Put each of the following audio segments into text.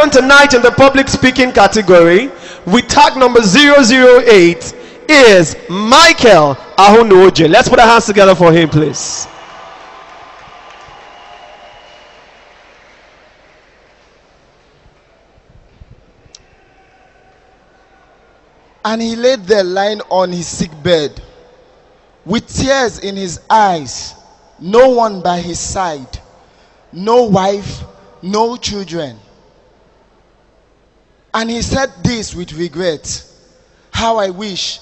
person tonight in the public speaking category with tag number 008 is Michael Airhunuoje. Let's put our hands together for him, please. And he laid there lying on his sick bed, with tears in his eyes, no one by his side, no wife, no children. And he said this with regret: how I wish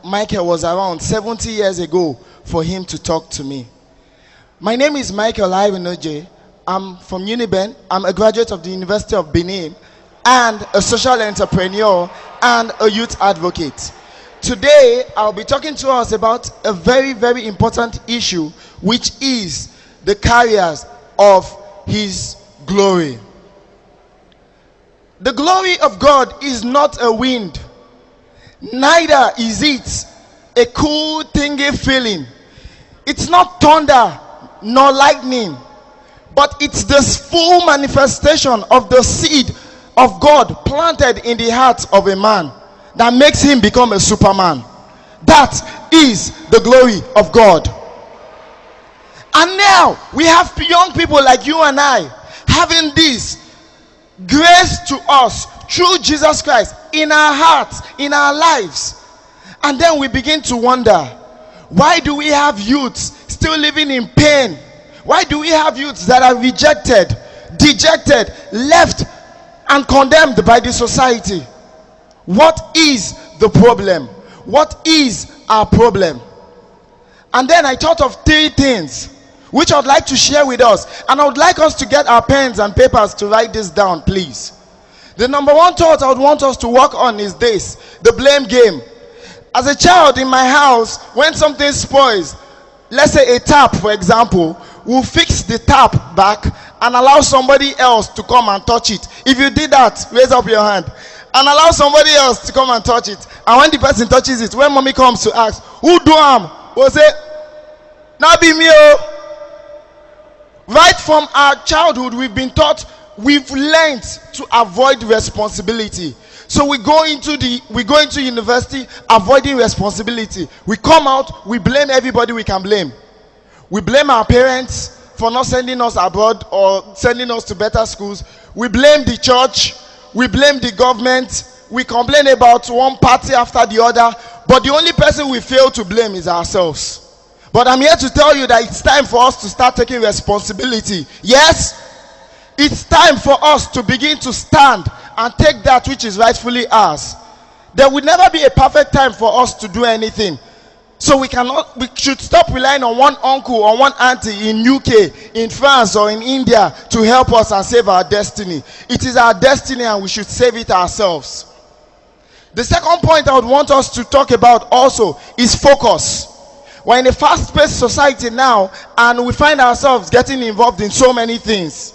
Michael was around 70 years ago for him to talk to me. My name is Michael Airhunuoje. I'm from Uniben. I'm a graduate of the University of Benin and a social entrepreneur and a youth advocate. Today, I'll be talking to us about a very, very important issue, which is the carriers of His glory. The glory of God is not a wind, neither is it a cool, thingy feeling. It's not thunder nor lightning, but it's the full manifestation of the seed of God planted in the heart of a man that makes him become a superman. That is the glory of God. And now we have young people like you and I having this grace to us through Jesus Christ in our hearts, in our lives. And then we begin to wonder, why do we have youths still living in pain? Why do we have youths that are rejected, dejected, left and condemned by the society? What is the problem? What is our problem? And then I thought of 3 things which I would like to share with us, and I would like us to get our pens and papers to write this down, please. The number 1 thought I would want us to work on is this: the blame game. As a child in my house, when something spoils, let's say a tap for example, we'll fix the tap back and allow somebody else to come and touch it. If you did that, raise up your hand. And allow somebody else to come and touch it. And when the person touches it, when mommy comes to ask, who do am? We'll say, not be me. Oh. Right from our childhood, we've been taught, we've learned to avoid responsibility. So we go into university avoiding responsibility. We come out, we blame everybody we can blame. We blame our parents for not sending us abroad or sending us to better schools. We blame the church. We blame the government. We complain about one party after the other. But the only person we fail to blame is ourselves. But I'm here to tell you that it's time for us to start taking responsibility. Yes, it's time for us to begin to stand and take that which is rightfully ours. There will never be a perfect time for us to do anything. So we should stop relying on one uncle or one auntie in UK, in France or in India to help us and save our destiny. It is our destiny and we should save it ourselves. The second point I would want us to talk about also is focus. We're in a fast-paced society now and we find ourselves getting involved in so many things.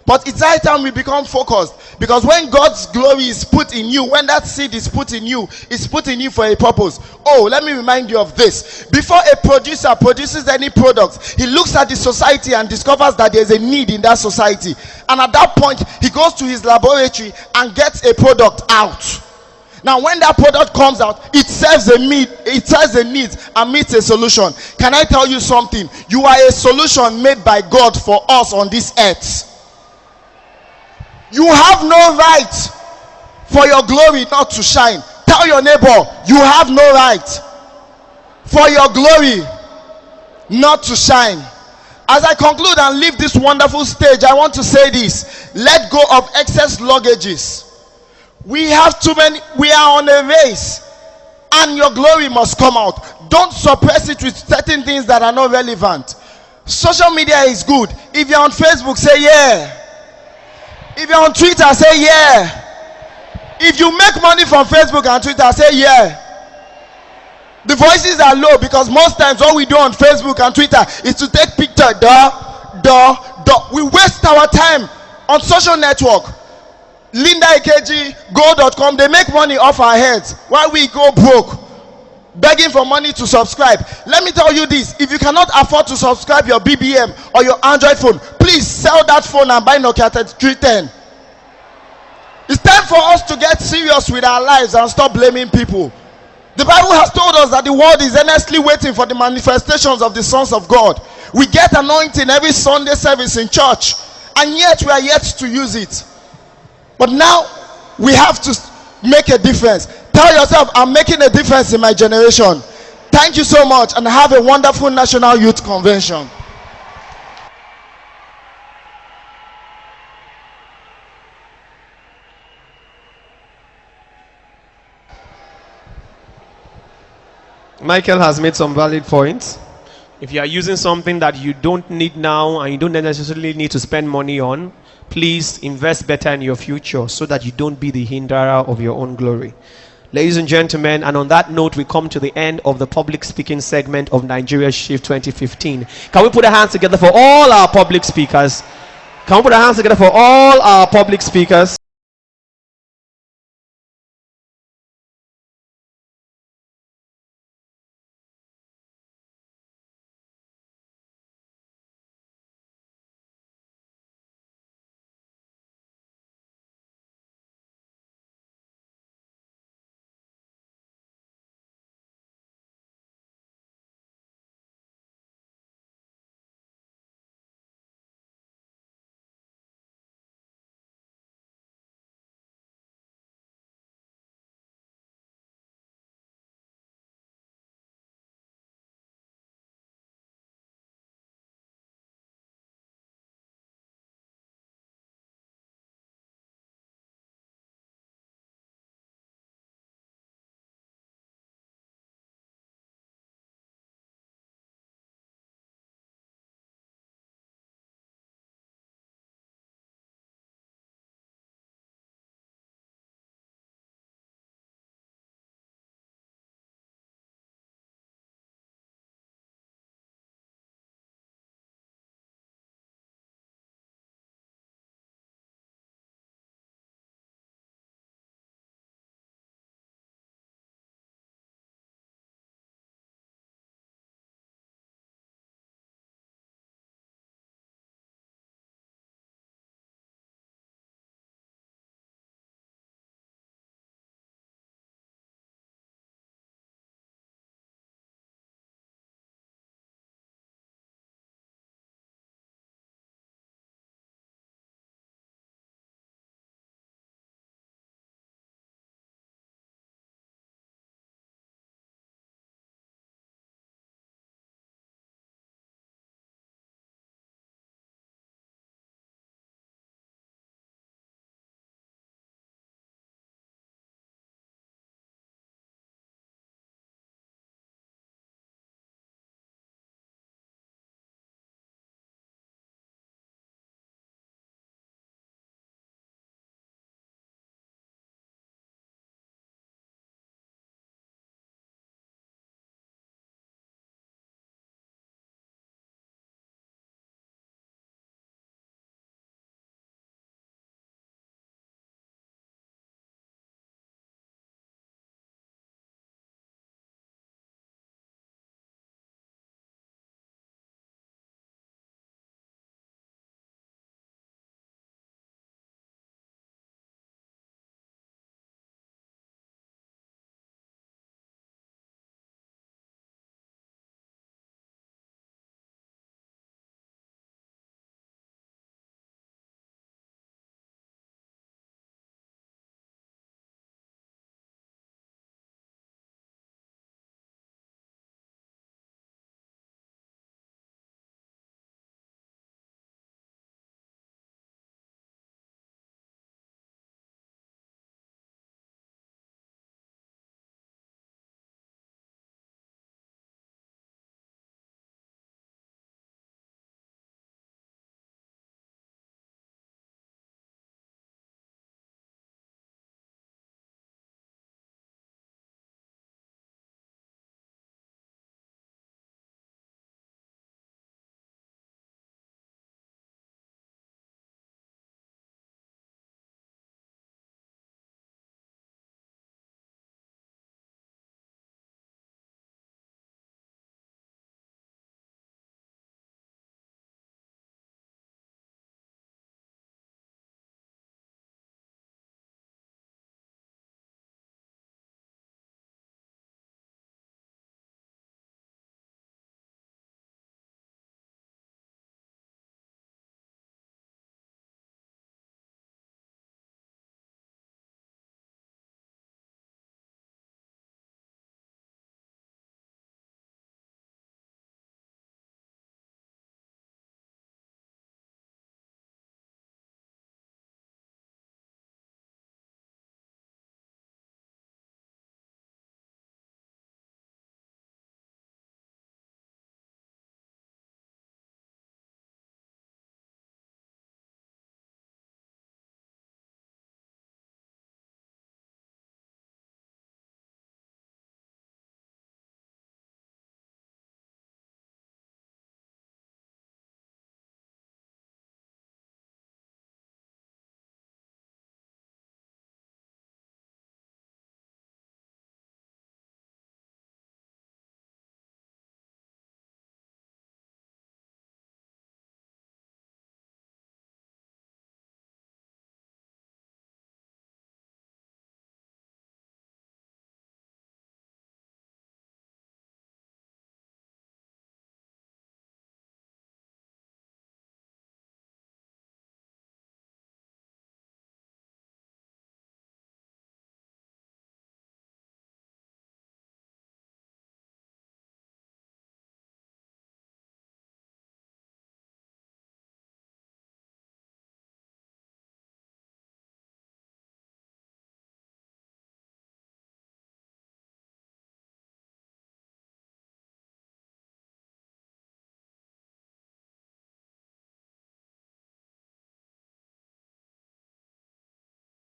But it's high time we become focused, because when God's glory is put in you, when that seed is put in you, it's put in you for a purpose. Oh, let me remind you of this. Before a producer produces any product, he looks at the society and discovers that there's a need in that society. And at that point, he goes to his laboratory and gets a product out. Now, when that product comes out, it serves a need, and meets a solution. Can I tell you something? You are a solution made by God for us on this earth. You have no right for your glory not to shine. Tell your neighbor, you have no right for your glory not to shine. As I conclude and leave this wonderful stage, I want to say this: let go of excess luggages. We have too many. We are on a race, and your glory must come out. Don't suppress it with certain things that are not relevant. Social media is good. If you're on Facebook, say yeah. If you're on Twitter, say yeah. If you make money from Facebook and Twitter, say yeah. The voices are low because most times what we do on Facebook and Twitter is to take pictures. We waste our time on social network. Linda Ikeji, go.com, they make money off our heads while we go broke, begging for money to subscribe. Let me tell you this: if you cannot afford to subscribe your BBM or your Android phone, please sell that phone and buy Nokia 3310. It's time for us to get serious with our lives and stop blaming people. The Bible has told us that the world is earnestly waiting for the manifestations of the sons of God. We get anointing every Sunday service in church, and yet we are yet to use it. But now we have to make a difference. Tell yourself, I'm making a difference in my generation. Thank you so much, and have a wonderful National Youth Convention. Michael has made some valid points. If you are using something that you don't need now and you don't necessarily need to spend money on, please invest better in your future so that you don't be the hinderer of your own glory. Ladies and gentlemen, and on that note, we come to the end of the public speaking segment of Nigeria Shift 2015. Can we put our hands together for all our public speakers? Can we put our hands together for all our public speakers?